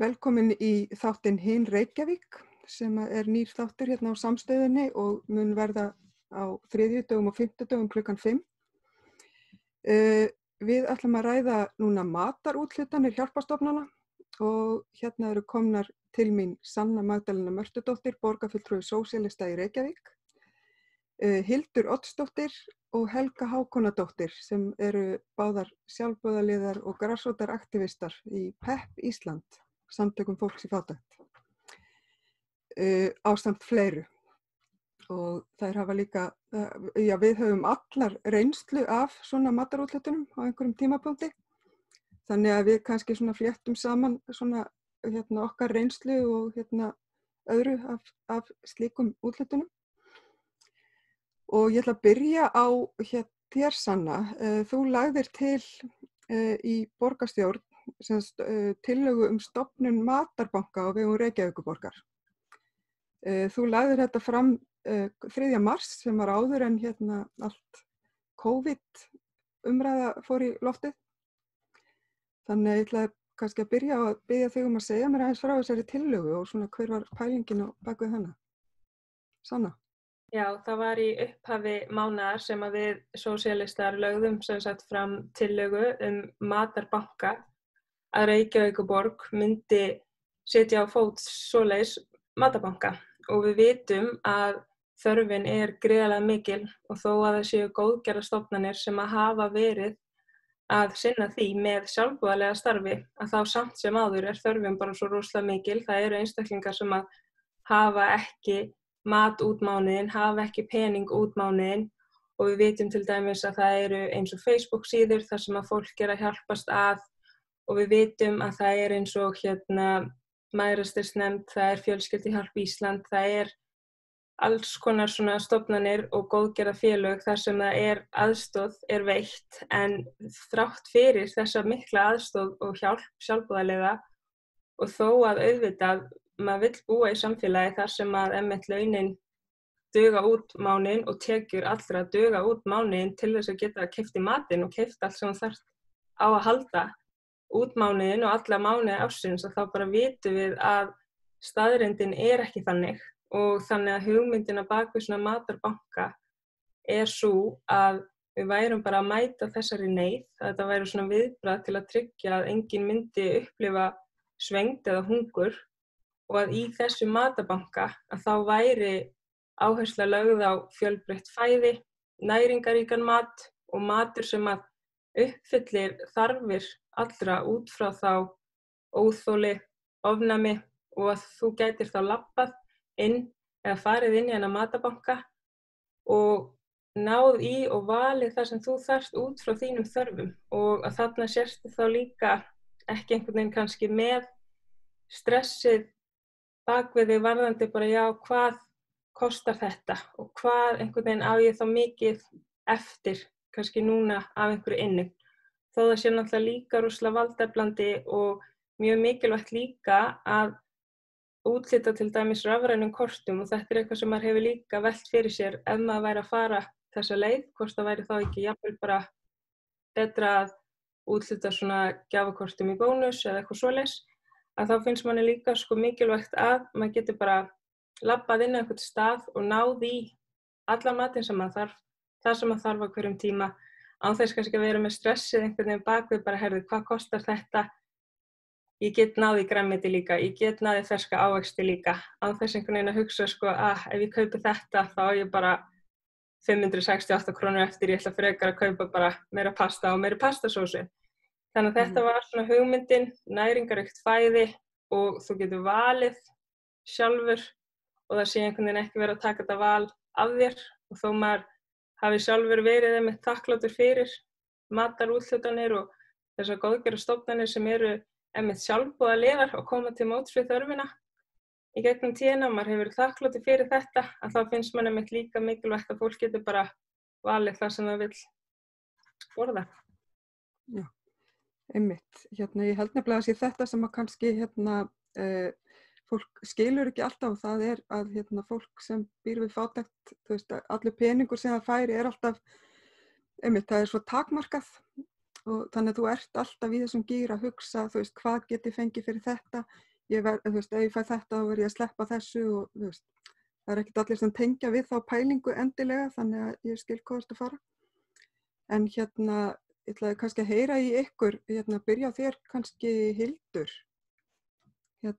Velkomin í þáttinn Hin Reykjavík sem er nýr þáttur hérna á Samstöðunni og mun verða á þriðjudögum og fimmtudögum klukkan 5. Við ætlum að ræða núna matarúthlutanir hjálparstofnana og hérna eru komnar til mín Sanna Magdalena Mörtudóttir, borgarfulltrúi sósíalista í Reykjavík, Hildur Oddsdóttir og Helga Hákonardóttir sem eru báðar sjálfboðaliðar og grasrótaraktivistar í PEP Ísland, samtökum fólks í fátækt, ásamt fleiru. Og þær hafa líka, við höfum allar reynslu af svona matarúthlutunum á einhverjum tímapunkti. Þannig að við kannski svona fléttum saman svona okkar reynslu og öðru af slíkum úthlutunum. Og ég ætla að byrja á þér, Sanna. Þú lagðir til í borgarstjórn tillögu stofnun matarbanka á vegum Reykjavíkurborgar. Þú lagðir þetta fram 3. mars sem var áður en allt COVID umræða fór í loftið. Þannig ég ætla kannski að byrja á að biðja þig að segja mér aðeins frá þessari tillögu og svona hver var pælingin á bak við hana. Sanna? Já, það var í upphafi mánaðar sem að við sósíalistar lögðum sem sagt fram tillögu matarbanka að Reykjavíkurborg myndi setja á fót svoleiðis matarbanka og við vitum að þörfin er gríðarlega mikil og þó að það séu góðgerðarstofnanir sem að hafa verið að sinna því með sjálfboðalega starfi að þá samt sem áður er þörfin bara svo rosalega mikil. Það eru einstaklingar sem að hafa ekki mat út mánuðinn, hafa ekki pening út mánuðinn og við vitum til dæmis að það eru eins og Facebook síður þar sem að fólk er að hjálpast að og við vitum að það er eins og Mæðrastyrksnefnd, það er Fjölskyldihjálp Ísland, það er alls konar svona stofnanir og góðgerðarfélög þar sem það er aðstoð er veitt en þrátt fyrir þessa mikla aðstoð og hjálp sjálfboðaliða og þó að auðvitað maður vill búa í samfélagi þar sem að einmitt launin duga út mánuðinn og tekjur allra duga út mánuðinn til þess að geta keypt í matinn og keypt allt sem þú þarft á að halda út mánuðinn og alla mánuði ársins og þá bara vitum við að staðreyndin er ekki þannig og þannig að hugmyndin að bak við svona matarbanka er svo að við værum bara að mæta þessari neyð, að þetta væri svona viðbragð til að tryggja að enginn myndi upplifa svengd eða hungur og að í þessu matarbanka að þá væri áhersla lögð á fjölbreytt fæði, næringaríkan mat og matur sem að uppfyllir þarfir allra út frá þá óþoli, ofnæmi og að þú gætir þá labbað inn eða farið inn í hana matarbanka og náð í og valið það sem þú þarft út frá þínum þörfum og að þarna sérstu þá líka ekki einhvern veginn kannski með stressið bak við þig varðandi bara já, hvað kostar þetta og hvað einhvern veginn á ég þá mikið eftir kannski núna af einhverju inni. Þó það sé náttúrulega líka rosalega valdeflandi og mjög mikilvægt líka að úthluta til dæmis rafrænum kortum og þetta er eitthvað sem maður hefur líka velt fyrir sér ef maður væri að fara þessa leið, hvort það væri þá ekki jafnvel bara betra að úthluta svona gjafakortum í bónus eða eitthvað svoleiðis, að þá finnst manni líka mikilvægt að maður getur bara labbað inn á einhvern stað og náð í allan matinn sem maður þarf, það sem maður þarf á hverjum tíma, án þess kannski að vera með stressið einhvern veginn bakvið bara hvað kostar þetta? Ég get náði grænmeti líka, ég get náði ferska ávexti líka, án þess einhvern veginn að hugsa ef ég kaupi þetta þá á ég bara 568 krónur eftir, ég ætla frekar að kaupa bara meira pasta og meira pastasósu. Þannig að þetta var svona hugmyndin, næringaríkt fæði og þú getur valið sjálfur og það sé einhvern veginn ekki verið að taka þetta val af þér og þó maður hafi sjálfur verið með þakklátur fyrir matarúthlutanir og þessar góðgerðarstofnanir sem eru einmitt sjálfboðaliðar og koma til móts við þörfina í gegnum tíðina og maður hefur verið þakklátur fyrir þetta að þá finnst manni einmitt líka mikilvægt að fólk getur bara valið það sem það vill borða. Já, einmitt. Ég held nefnilega að sé þetta sem að kannski fólk skilur ekki alltaf og það er að fólk sem býr við fátækt, þú veist, allur peningur sem það færi er alltaf, einmitt, það er svo takmarkað og þannig að þú ert alltaf í þessum gír að hugsa, þú veist, hvað get ég fengið fyrir þetta? þú veist, ef ég fæ þetta þá verð ég að sleppa þessu og þú veist, það ekkert allir sem tengja við þá pælingu endilega, þannig að ég skil hvað þú ert að fara. En ég ætlaði kannski að heyra í ykkur, byrja á þér kannski Hildur. Af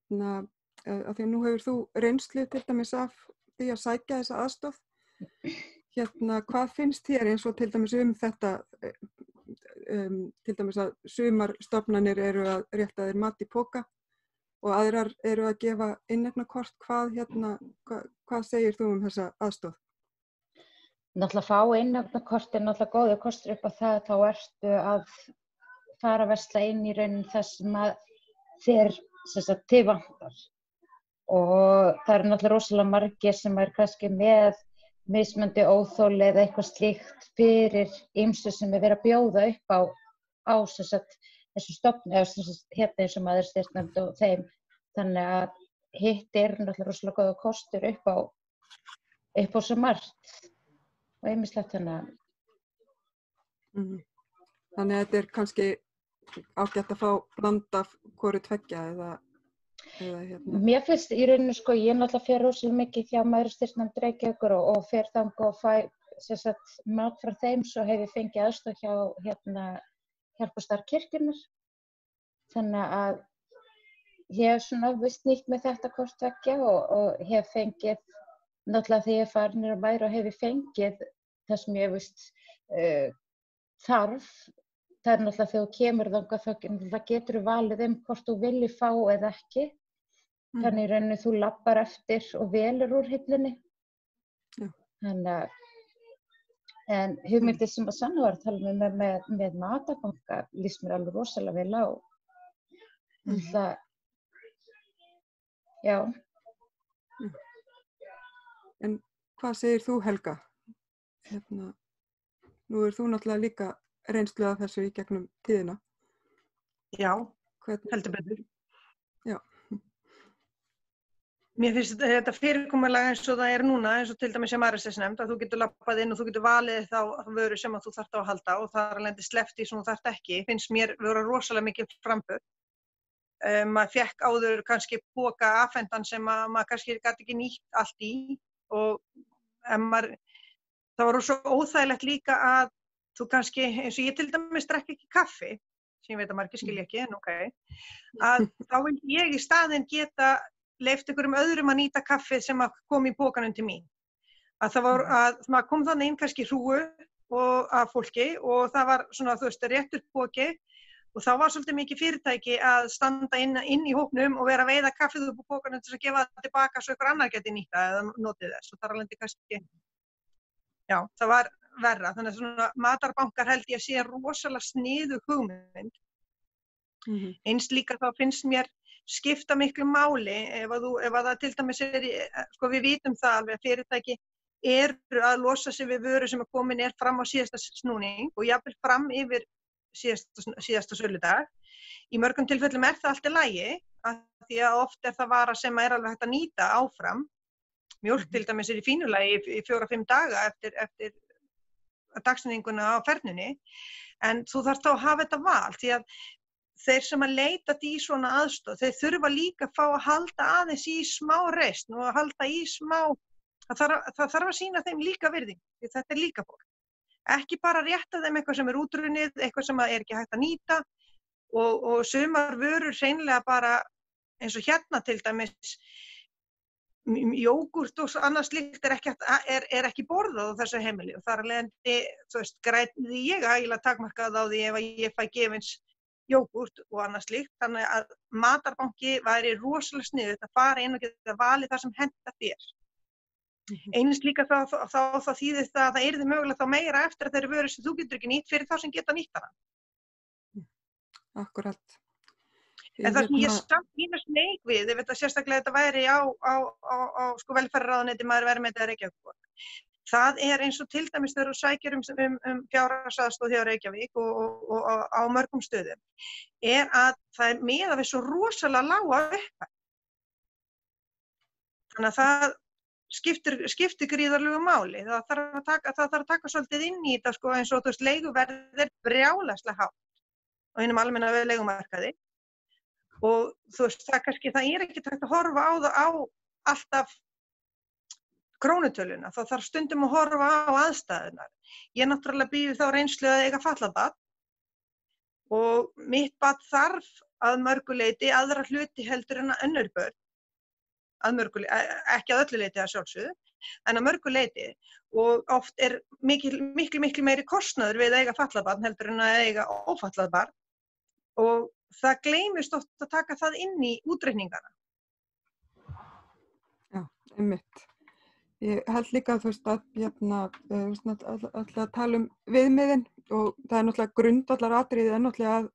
því að nú hefur þú reynslu til dæmis af því að sækja þessa aðstoð. Hvað finnst þér eins og til dæmis þetta, til dæmis að sumar stofnanir eru að rétta þér mat í poka og aðrar eru að gefa innegnakort. Hvað segir þú þessa aðstoð? Náttúrulega fá innegnakort er náttúrulega góður kostur upp á það, þá ertu að fara að versla inn í raunin þess sem að þér til vantar. Og það eru náttúrulega rosalega margir sem kannski með mismunandi óþoli eða eitthvað slíkt fyrir ýmsu sem verið að bjóða upp á þessu stofni, hérna eins og Mæðrastyrksnefnd og þeim. Þannig að hitt náttúrulega rosalega góða kostur upp á svo margt og ýmislegt þannig. Þannig að þetta kannski ágætt að fá blanda af hvoru tveggja eða Mér finnst í rauninu ég náttúrulega fer rosalega mikið hjá Mæðrastyrksnefnd Reykjavíkur og fer þangað og fæ mat frá þeim, svo hef ég fengið aðstoð hjá Hjálparstarf kirkjunnar. Þannig að ég hef vist nýtt með þetta hvort tveggja og hef fengið, náttúrulega þegar ég farin á Mæðra og hef ég fengið það sem ég vist þarf. Það náttúrulega þegar þú kemur þangað þá getur þú valið hvort þú vilji fá eða ekki. Þannig í rauninni þú lappar eftir og velur úr hillunni. En hugmyndið sem að Sanna var að tala með matarbanka líst mér alveg rosalega vel á. Já. En hvað segir þú, Helga? Nú þú náttúrulega líka reynslu af þessu í gegnum tíðina. Já, heldur betur. Já. Mér finnst þetta fyrirkomulag eins og það núna, eins og til dæmis sem Mæðrastyrksnefnd, að þú getur lappað inn og þú getur valið þá vöru sem að þú þarft á að halda og það alveg sleppt í sem þú þarft ekki, finnst mér vera rosalega mikið framför. Maður fékk áður kannski poka afhentan sem maður kannski gat ekki nýtt allt í og það var svo óþægilegt líka að þú kannski, eins og ég til dæmis drekk ekki kaffi, sem ég veit að margir skilja ekki, en að þá vil ég í staðinn geta leyft einhverjum öðrum að nýta kaffið sem að kom í pokanum til mín. Að maður kom þannig inn kannski hrúgu og af fólki og það var svona, þú veist, réttur poki og þá var svolítið mikið fyrirtæki að standa inn í hópnum og vera að veiða kaffið upp á pokanum til að gefa það tilbaka svo einhver annar geti nýta eða notið þess og þar alveg kannski, já, það var verra. Þannig að svona matarbankar held ég að sé rosalega sniðug hugmynd. Eins líka þá finnst mér skipta miklu máli ef að það til dæmis við vitum það alveg að fyrirtæki eru að losa sig við vöru sem komin fram á síðasta snúning og jafnvel fram yfir síðasta söludag. Í mörgum tilfellum það allt í lagi, af því að oft það vara sem alveg hægt að nýta áfram. Mjólk til dæmis í fínu lagi í 4-5 daga eftir dagsetninguna á ferninni, en þú þarft þá að hafa þetta val, því að þeir sem að leita í svona aðstoð, þeir þurfa líka að fá að halda aðeins í smá reisn og að halda í smá, það þarf að sýna þeim líka virðing, því þetta líka fólk. Ekki bara rétta þeim eitthvað sem útrunnið, eitthvað sem ekki hægt að nýta og sumar vörur hreinlega bara, eins og hérna til dæmis, jógurt og annað slíkt er ekki borðað á þessu heimili og þar alveg, þú veist, græði ég ægilega takmarkað á því ef ég fæ gefins jógurt og annað slíkt, þannig að matarbanki væri rosalega sniðugt að fara inn og geta valið það sem hentar þér. Eins líka þá þýðir það að það yrði mögulega þá meira eftir að þeirri vöru sem þú getur ekki nýtt fyrir þá sem geta nýtt hana. Akkurat. En það sem ég samt mínast neik við, ef þetta sérstaklega þetta væri á velferðarráðuneyti Mæðraverðmæti Reykjavík. Það eins og til dæmis þegar þú sækir fjárhagsaðstoð hjá Reykjavík og á mörgum stöðum, að það miðað við svo rosalega lága upphæð. Þannig að það skiptir gríðarlegu máli. Það þarf að taka svolítið inn í þetta, eins og þú veist, leiguverð brjálæslega hátt á hinum almenna leigumarkaði. og þú veist, það er ekki hægt að horfa á alltaf krónutöluna, þá þarf stundum að horfa á aðstæðunar. Ég náttúrulega býði þá reynslu að eiga fatlað barn og mitt barn þarf að mörgu leyti aðra hluti heldur en önnur börn, ekki að öllu leyti að sjálfsögðu, en að mörgu leyti, og oft er miklu meiri kostnaður við að eiga fatlað barn heldur en að eiga ófatlað barn og það gleymist oft að taka það inn í útreikningana. Já, einmitt. Ég held líka að þú veist að tala viðmiðin og það er náttúrulega grundvallaratriðið náttúrulega að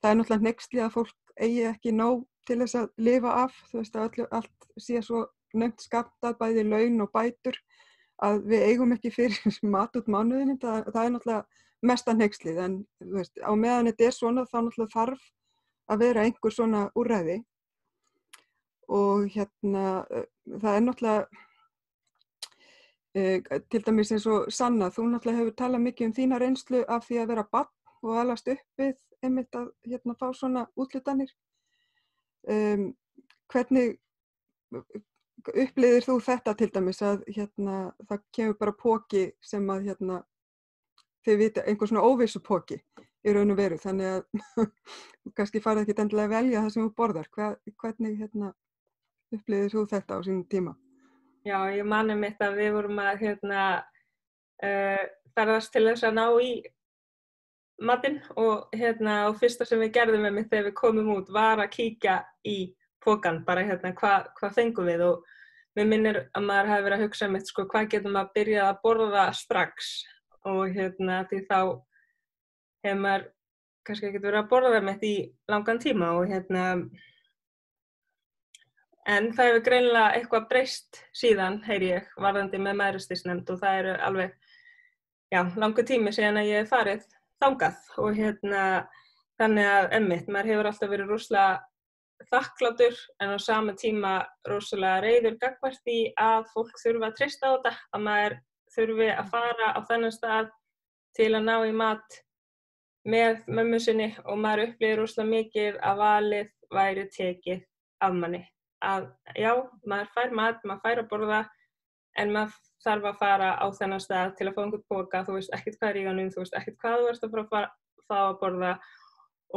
það er náttúrulega hneyksli að fólk eigi ekki nóg til þess að lifa af, þú veist að allt sé svo nefnt skammtað bæði laun og bætur að við eigum ekki fyrir mat út mánuðinni, það er náttúrulega mesta hneykslið en þú veist á meðan þetta er svona þá náttúrulega þarf að vera einhver svona úrræði og það er náttúrulega til dæmis eins og Sanna, þú náttúrulega hefur talað mikið þína reynslu af því að vera barn og alast upp við einmitt að fá svona úthlutanir. Hvernig upplifir þú þetta til dæmis að það kemur bara poki sem að þið vita, einhver svona óvissu poki í raun og veru, þannig að þú kannski farið ekki endilega að velja það sem þú borðar. Hvernig upplifir þú þetta á sínum tíma? Já, ég mani mitt að við vorum að ferðast til þess að ná í matinn og fyrsta sem við gerðum með mig þegar við komum út var að kíkja í pokan, bara hvað fengum við og mér minnir að maður hafi verið að hugsa mitt sko, hvað getum maður að byrja að borða strax og því þá hefur maður kannski ekkert verið að borða mitt í langan tíma og en það hefur greinilega eitthvað breyst síðan, heyri ég, varðandi með mæðrastyrksnefnd og það eru alveg, langur tími síðan að ég hef farið þangað og þannig að einmitt, maður hefur alltaf verið rosalega þakklátur en á sama tíma rosalega reiður gagnvart því að fólk þurfa að treysta á þetta, að maður þurfi að fara á þennan stað til að ná í mat með mömmu sinni og maður upplifir rosalega mikið að valið væri tekið af manni. Að maður fær mat, maður fær að borða en maður þarf að fara á þennan stað til að fá einhvern poka, þú veist ekkert hvað er í honum, þú veist ekkert hvað þú ert að fá að borða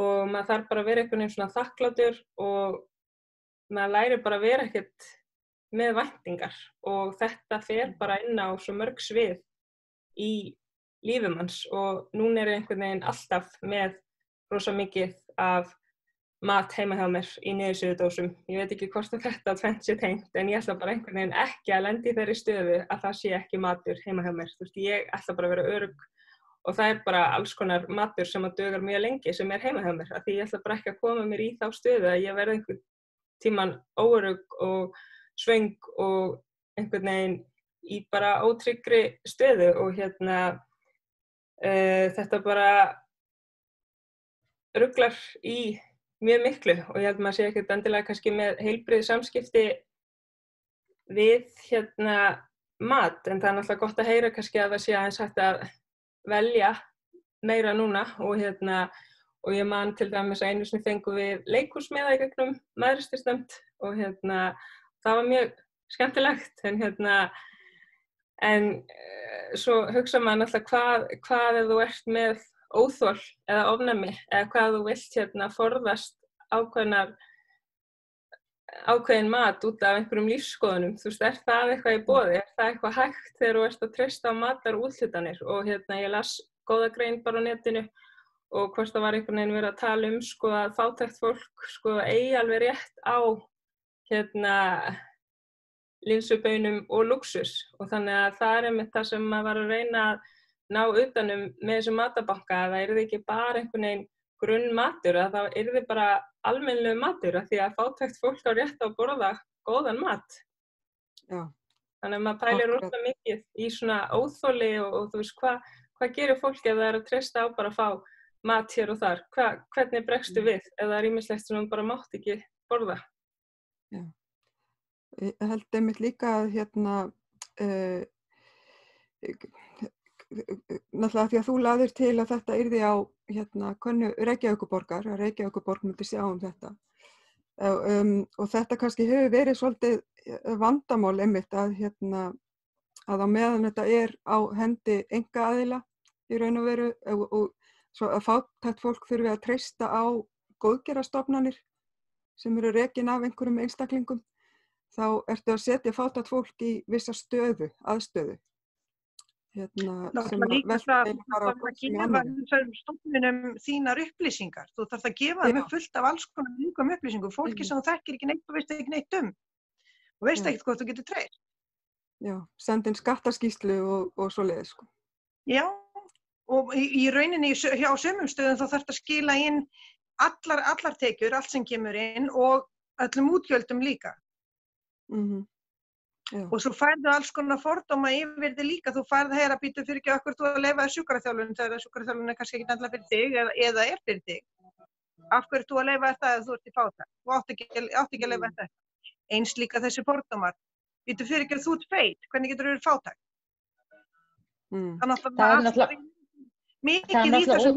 og maður þarf bara að vera einhvern veginn svona þakklátur og maður lærir bara að vera ekkert með væntingar og þetta fer bara inn á svo mörg svið í lífum hans og núna er ég einhvern veginn alltaf með rosa mikið af mat heima hjá mér í niðursuðudósum. Ég veit ekki hvort að þetta tvennt sé tengt en ég ætla bara einhvern veginn ekki að lenda í þeirri stöðu að það sé ekki matur heima hjá mér. Þú veist, ég ætla bara að vera örugg og það er bara alls konar matur sem að dugar mjög lengi sem er heima hjá mér. Af því ég ætla bara ekki að koma mér í þá stöðu að ég verði einhvern tíman óörugg og svöng og einhvern veginn í bara ótryggri stöðu og þetta bara ruglar í mjög miklu og ég held maður sé ekkert endilega kannski með heilbrigð samskipti við mat en það er náttúrulega gott að heyra kannski að það sé aðeins hægt að velja meira núna og ég man til dæmis að einu sinni fengum við leikhúsmiða í gegnum mæðrastyrksnefnd og það var mjög skemmtilegt en svo hugsa maður náttúrulega hvað ef þú ert með óþol eða ofnæmi eða hvað þú vilt forðast ákveðin mat út af einhverjum lífsskoðunum. Þú veist, er það eitthvað í boði? Er það eitthvað hægt þegar þú ert að treysta á matarúthlutanir? Og ég las góða grein bara á netinu og hvort það var einhvern veginn verið að tala sko að fátækt fólk sko eigi alveg rétt á linsubaunum og lúxus og þannig að það er einmitt það sem maður var að reyna að ná utanum með þessum matabanka að það yrði ekki bara einhvern veginn grunnmatur, að það yrði bara almennilegu matur af því að fátækt fólk á rétt að borða góðan mat. Já. Þannig að maður pælir rosalega mikið í svona óþoli og þú veist hvað gerir fólk ef það er að treysta á bara að fá mat hér og þar? Hvernig bregstu við ef það er ýmislegt sem maður bara mátt ekki borða? Já. Ég held einmitt líka að náttúrulega því að þú laðir til að þetta yrði á könnu Reykjavíkurborgar, að Reykjavíkurborg myndi sjá þetta. Og þetta kannski hefur verið svolítið vandamál einmitt að á meðan þetta á hendi einkaaðila í raun og veru og svo að fátækt fólk þurfi að treysta á góðgerðarstofnanir sem eru rekin af einhverjum einstaklingum, þá ertu að setja fátækt fólk í vissa aðstöðu. Sem líka það að gefa þessum stofnunum þínar upplýsingar. Þú þarft að gefa þeim fullt af alls konar líkum upplýsingum, fólki sem þú þekkir ekki neitt og veist ekki neitt og veist ekkert hvað þú getur treyst. Já, senda inn skattaskýrslu og svoleiðis, sko. Já, og í rauninni hjá sumum stöðum þá þarft að skila inn allar tekjur, allt sem kemur inn og öllum útgjöldum líka. Og svo færðu alls konar fordóma yfir þig líka, þú færðu að heyra býtu fyrir ekki okkur þú að leyfa sjúkraþjálfun þegar sjúkraþjálfun kannski ekki endilega fyrir þig eða fyrir þig. Af hverju þú að leyfa þetta ef þú ert í fátækt? Þú átt ekki að leyfa þetta. Eins líka þessi fordómar. Býtu fyrir ekki að þú ert feit, hvernig getur þú verið fátækt? Þannig að mikið í þessum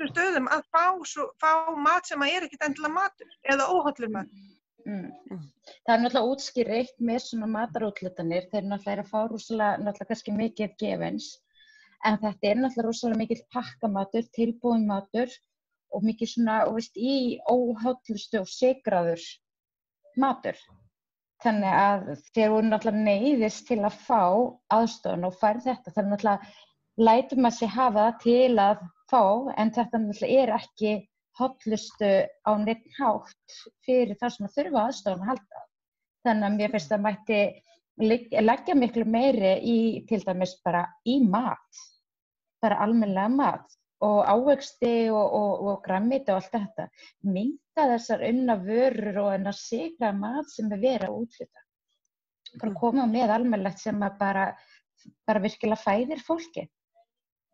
stöðum að fá mat sem er ekkert endilega matur eða óhollur matur. Það er náttúrulega útskýrt með svona matarúthlutanir, þeir náttúrulega að fá náttúrulega kannski mikið gefins, en þetta er náttúrulega rosalega mikill pakkamatur, tilbúin matur og mikið svona, í óhollustu og sykraður matur. Þannig að þeir voru náttúrulega neyðist til að fá aðstofan og fær þetta, þannig náttúrulega lætur maður sig hafa það til að fá, en þetta náttúrulega er ekki hollustu á neitt hátt fyrir það sem þurfa aðstofan að halda. Þannig að mér finnst að mætti leggja miklu meiri í til dæmis bara í mat, bara almennilega mat og ávexti og grænmeti og allt þetta. Minnka þessar unna vörur og enn að sykra mat sem verið að úthluta. Bara koma með almennilegt sem að bara virkilega fæðir fólki.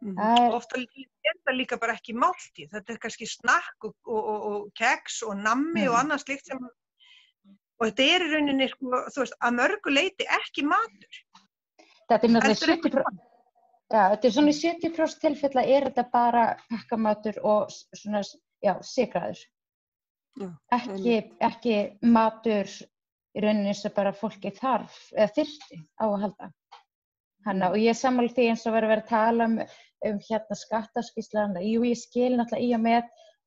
Ofta er það líka bara ekki máltíð, þetta er kannski snakk og keks og nammi og annað slíkt sem, og þetta er í rauninni, þú veist, að mörgu leyti ekki matur. Þetta er náttúrulega 70%, þetta er svona í 70% tilfella er þetta bara pakkamatur og svona, sykraður. Ekki matur í rauninni sem bara fólki þarf eða þyrfti á að halda. Og ég sammála því eins og verið að tala um skattaskýrsluna. Jú, ég skil náttúrulega í og með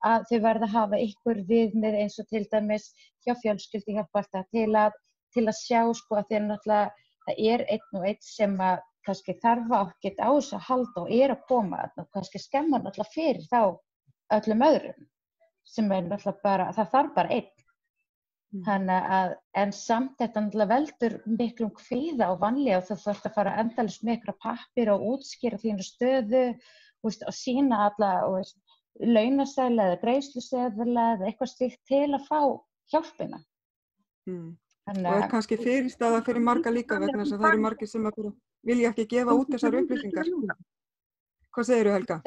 að þau verða að hafa ykkur viðmið eins og til dæmis hjá fjölskylduhjálp alltaf til að sjá sko að þeir náttúrulega það er einn og einn sem að kannski þarf átt á þessu að halda og er að koma og kannski skemma náttúrulega fyrir þá öllum öðrum sem náttúrulega bara, það þarf bara einn. En samt þetta náttúrulega veldur miklum kvíða og vanlíða og það þarf að fara endalaust með ykkur pappír og útskýra þínu stöðu og sína alla launaseðla eða greiðsluseðla eða eitthvað slíkt til að fá hjálpina. Og kannski fyrirstaða fyrir marga líka vegna þess að það eru margir sem vilja ekki gefa út þessar upplýsingar. Hvað segirðu, Helga?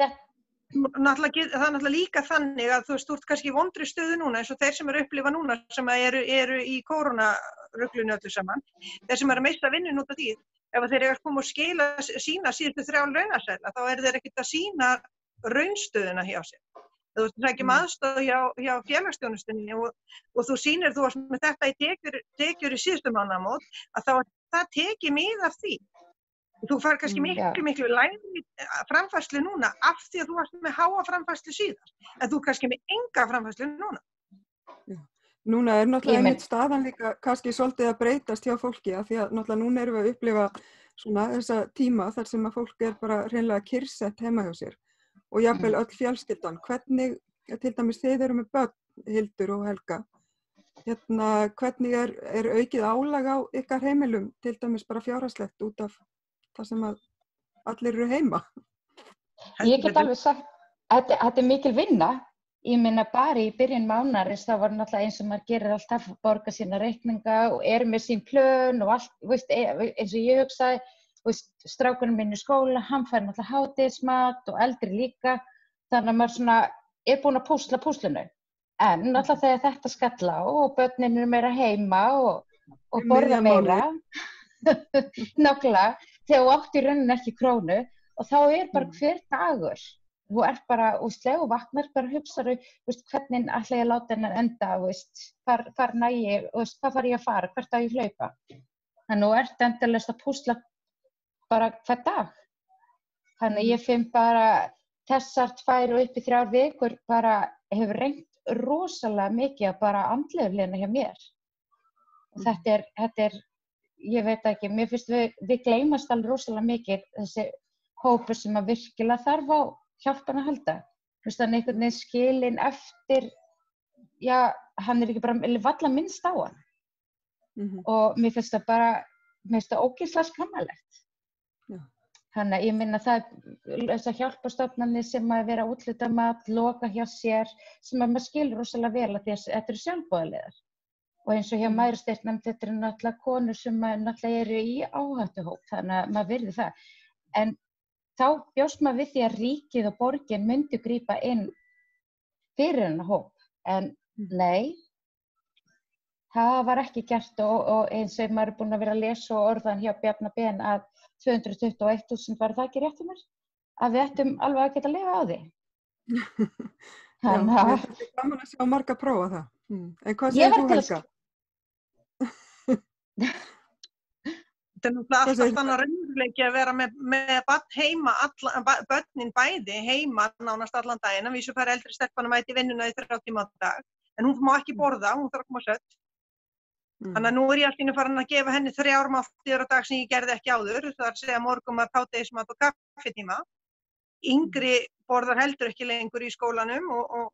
Það er náttúrulega líka þannig að þú ert kannski í vondri stöðu núna eins og þeir sem eru að upplifa núna sem eru í kórónaruglunu öllu saman, þeir sem eru að missa vinnun út af því, ef þeir eru að koma og sína síðustu 3 launaseðla þá eru þeir ekkert að sína raunstöðuna hjá sér. Þú sækjum aðstoð hjá félagsþjónustunni og þú sýnir þú varst með þetta í tekjur í síðustu mánaðamót að þá það tekið mið af því. Þú fær kannski miklu lægri framfærslu núna af því að þú varst með háa framfærslu síðan, en þú kannski með enga framfærslu núna. Núna er náttúrulega einmitt staðan líka kannski svolítið að breytast hjá fólki af því að náttúrulega núna erum við að upplifa svona þessa tíma þar sem að fólk er bara hreinlega kyrrsett heima hjá sér og jafnvel öll fjölskyldan. Hvernig, til dæmis þið eru með börn, Hildur og Helga, hvernig er aukið álag á ykkar heimilum, til dæmis bara fjárhagslegt út af það sem að allir eru heima? Ég get alveg sagt, þetta er mikil vinna. Ég meina bara í byrjun mánaðarins þá var náttúrulega eins og maður gerir alltaf að borga sína reikninga og er með sín plön og allt, eins og ég hugsaði, strákurinn minn í skóla, hann fær náttúrulega hádegismat og eldri líka, þannig að maður svona er búin að púsla púslinu. En náttúrulega þegar þetta skall á og börnin eru meira heima og borða meira, nákvæmlega, þegar þú átt í rauninni ekki krónu og þá er bara hver dagur þú ert bara, þegar þú vaknar, bara hugsaðu, hvernig ætla ég að láta hennar enda, hvar næ ég, hvað fara ég að fara, hvert á ég hlaupa. Þannig þú ert endalaust að púsla bara hver dag. Þannig ég finn bara þessar 2 og upp í 3 vikur bara hefur reynt rosalega mikið að bara andlegurlega hjá mér. Og þetta er, ég veit ekki, mér finnst við gleymast alveg rosalega mikið þessi hópur sem að virkilega þarf á hjálpan að halda. Þannig einhvern veginn skilinn eftir, já, hann er ekki bara varla minnst á hann. Og mér finnst það bara, mér finnst það ógeðslega skammarlegt. Þannig að ég minna þessar hjálparstofnanir sem að vera að úthluta mat, loka hjá sér, sem að maður skilur rosalega vel að þetta eru sjálfboðaliðar. Og eins og hjá Mæðrastyrknefnd, þetta eru náttúrulega konur sem náttúrulega eru í áhættuhóp, þannig að maður virði það. En þá bjóst maður við því að ríkið og borgin myndu grípa inn fyrir hennar hóp. En nei, það var ekki gert og eins og maður er búin að vera að lesa og orðan hjá Bjarna Ben að 221.000 var það ekki rétt mér? Að við ættum alveg að geta að lifa á því. Þannig að þetta er gaman að sjá marga prófa það. En hvað segir þú, Helga? Þetta er náttúrulega alltaf þannig raunveruleiki að vera með barn heima, börnin bæði heima nánast allan daginn. Að vísu fær eldri stelpan að mæta í vinnuna í 30 tíma á dag. En hún má ekki borða, hún þarf að koma sött. Þannig að nú er ég alltaf farin að gefa henni 3 máltíðir á dag sem ég gerði ekki áður. Það er að segja morgunmat, hádegismat og kaffitíma. Yngri borðar heldur ekki lengur í skólanum og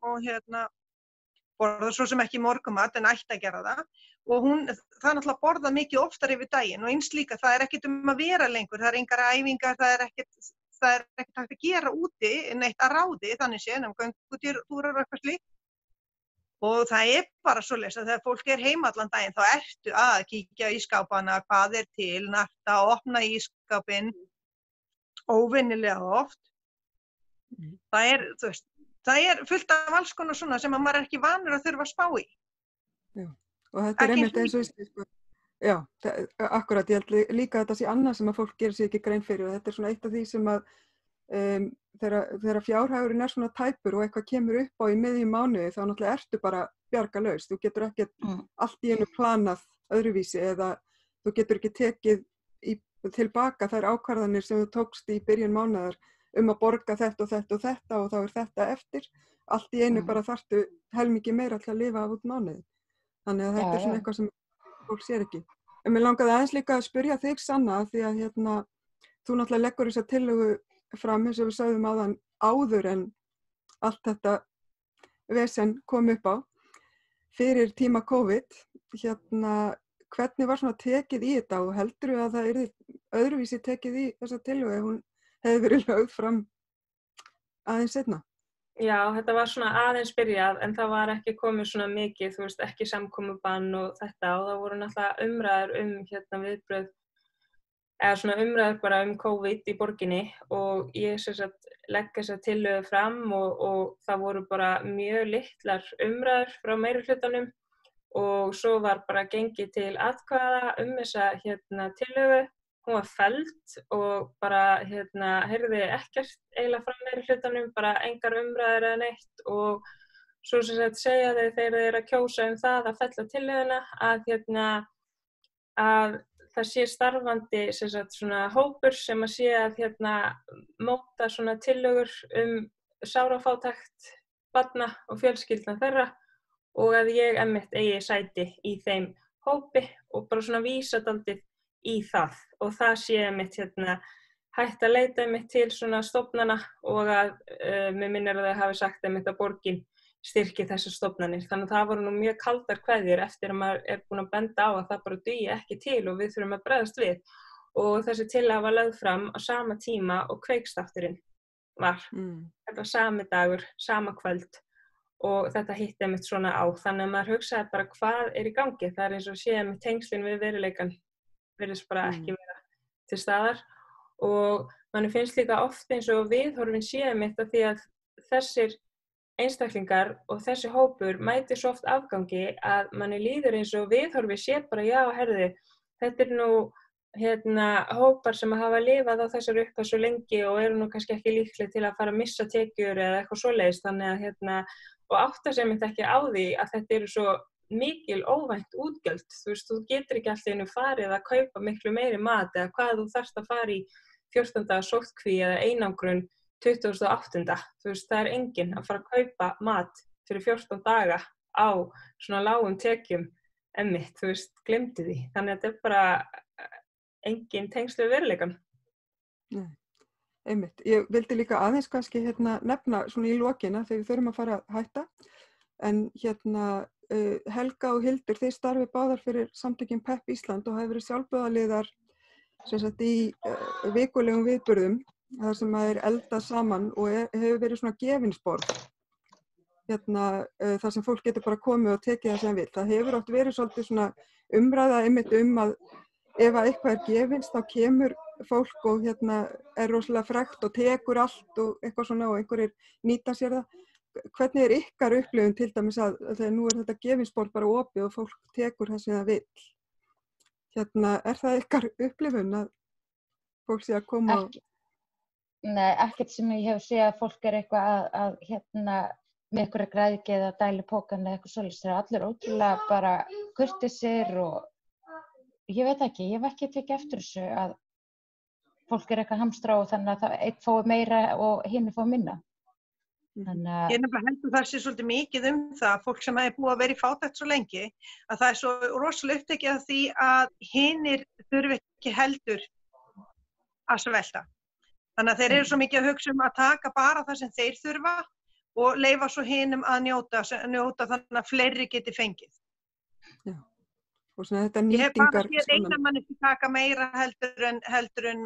borðar svo sem ekki morgunmat en ætti að gera það. Og það er náttúrulega borðað mikið oftar yfir daginn og eins líka það er ekkert að vera lengur. Það er engar æfingar, það er ekkert hægt að gera úti neitt að ráði þannig séð, göngutúrar og eitthvað slíkt. Og það er bara svoleiðis að þegar fólk er heima allan daginn þá ertu að kíkja í skápana, hvað er til, narta og opna ísskápinn óvenjulega oft. Það er fullt af alls konar svona sem maður er ekki vanur að þurfa að spá í. Já, og þetta er einmitt eins og já, akkurat, ég held líka að þetta sé annað sem að fólk gerir sér ekki grein fyrir og þetta er svona eitt af því sem að þegar fjárhagurinn er svona tæpur og eitthvað kemur upp á í miðjum mánuði þá náttúrulega ertu bara bjargalaus. Þú getur ekki allt í einu planað öðruvísi eða þú getur ekki tekið tilbaka þær ákvarðanir sem þú tókst í byrjun mánaðar að borga þetta og þetta og þetta og þá er þetta eftir. Allt í einu bara þarftu helmingi meira til að lifa af út mánuði. Þannig að þetta er svona eitthvað sem fólk sér ekki. En mér langaði aðeins líka að spyrja þig, Sanna, því að þú náttúrulega leggur þessa tillögu fram eins og við sagðum áður en allt þetta vesen kom upp á fyrir tíma COVID. Hvernig var svona tekið í þetta og heldurðu að það yrði öðruvísi tekið í þessa tillögu ef hún hefði verið lögð fram aðeins seinna? Já, þetta var svona aðeins byrjað en það var ekki komið svona mikið, ekki samkomubann og þetta og það voru náttúrulega umræður viðbrögð eða svona umræður bara COVID í borginni og ég legg þessa tillögu fram og það voru bara mjög litlar umræður frá meirihlutanum og svo var bara gengið til atkvæða þessa tillögu. Hún var felld og bara heyrði ekkert eiginlega frá meirihlutanum, bara engar umræður eða neitt og svo segja þeir þegar þeir að kjósa það að fella tillöguna að það sé starfandi svona hópur sem að sé að móta svona tillögur sárafátækt barna og fjölskyldna þeirra og að ég einmitt eigi sæti í þeim hópi og bara svona vísa dálítið í það og það sé einmitt hægt að leita einmitt til svona stofnana og að mér minnir að það hafi sagt einmitt að borgin styrki þessar stofnanir. Þannig að það voru nú mjög kaldar kveðjur eftir að maður er búin að benda á að það bara dugi ekki til og við þurfum að bregðast við. Og þessi tillaga var lögð fram á sama tíma og Kveiksþátturinn var. Þetta var sami dagur, sama kvöld og þetta hitti einmitt svona á. Þannig að maður hugsaði bara hvað er í gangi. Það er eins og séð með tengslin við veruleikann virðist bara ekki vera til staðar. Og manni finnst líka oft eins og viðhorfin séð einmitt að því að þessir einstaklingar og þessi hópur mætir svo oft afgangi að manni líður eins og viðhorfi sé bara já, herði, þetta er nú hópar sem hafa lifað á þessar upphæð svo lengi og eru nú kannski ekki líklega til að fara að missa tekjur eða eitthvað svoleiðis, þannig að og átta sig einmitt ekki á því að þetta eru svo mikil óvænt útgjöld, þú getur ekki alltaf einu farið að kaupa miklu meiri mat eða hvað þú þarft að fara í 14 daga sóttkví eða einangrun 28. Það er enginn að fara að kaupa mat fyrir 14 daga á svona lágum tekjum einmitt, gleymdu því. Þannig að þetta er bara engin tengsl við veruleikann. Nei, einmitt. Ég vildi líka aðeins kannski nefna svona í lokina þegar við þurfum að fara að hætta. En Helga og Hildur, þið starfið báðar fyrir samtökin PEP Ísland og hafa verið sjálfboðaliðar sem sagt í vikulegum viðburðum þar sem er eldað saman og hefur verið svona gefinsborð. Þar sem fólk getur bara komið og tekið það sem vill. Það hefur oft verið svolítið svona umræða einmitt að ef að eitthvað er gefins þá kemur fólk og er rosalega frekt og tekur allt og eitthvað svona og einhverjir nýta sér það. Hvernig er ykkar upplifun til dæmis að þegar nú er þetta gefinsborð bara opið og fólk tekur það sem það vill? Er það ykkar upplifun að fólk sé að koma og... Nei, ekkert sem ég hef séð að fólk er eitthvað að með einhverja græðgi eða dæli pókan eða eitthvað svolítið. Það er allir ótrúlega bara kurteisir og ég veit ekki, ég hef ekki tekið eftir þessu að fólk er eitthvað hamstra og þannig að einn fái meira og hinn fái minna. Þannig Ég nefnilega heldur það sé svolítið mikið það, fólk sem hefur búið að vera í fátækt svo lengi, að það er svo rosalega upptekið af því að hinir þurfi ekki heldur að svelta. Þannig að þeir eru svo mikið að hugsa að taka bara það sem þeir þurfa og leyfa svo hinum að njóta þannig að fleiri geti fengið. Já. Og svona þetta nýtingar... Ég hef bara séð eina manneski taka meira heldur en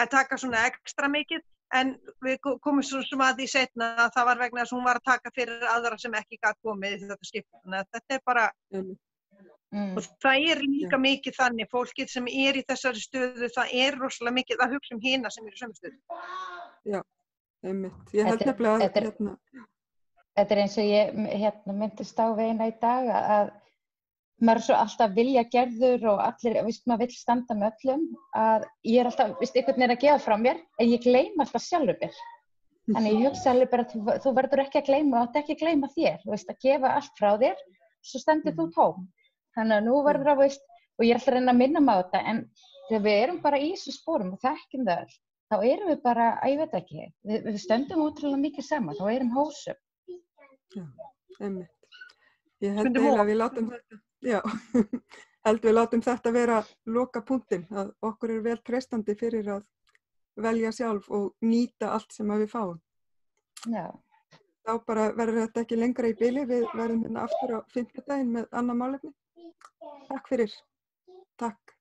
að taka svona ekstra mikið, en við komum svo að því seinna að það var vegna þess að hún var að taka fyrir aðra sem ekki gat komið í þetta skipti. Þannig að þetta er bara... Og það er líka mikið þannig, fólkið sem er í þessari stöðu, það er rosalega mikið að hugsa hina sem eru í sömu stöðu. Já. Einmitt. Ég held nefnilega að... Þetta er eins og ég myndist á veina í dag að maður er svo alltaf vilja gerður og allir, maður vill standa með öllum, að ég er alltaf, einhvern veginn að gefa frá mér, en ég gleyma alltaf sjálfur mér. Þannig ég hugsa alveg bara að þú verður ekki að gleyma, þú átt ekki að gleyma þér, að gefa allt frá þér, svo stendur þú tóm. Þannig að nú verður það, og ég er alltaf að reyna að minna mig á þetta, en þegar við erum bara í þessu spórum og þekkjum það, þá erum við bara, ég veit ekki, við stöndum útrúlega mikið saman, þá erum hósum. Já, einmitt. Ég held eiginlega að við látum þetta, já, held við látum þetta vera loka punktinn, að okkur er vel treystandi fyrir að velja sjálf og nýta allt sem við fáum. Já. Þá bara verður þetta ekki lengra í bili, við verðum aftur á 5. daginn með annað málefni. Takk fyrir. Takk.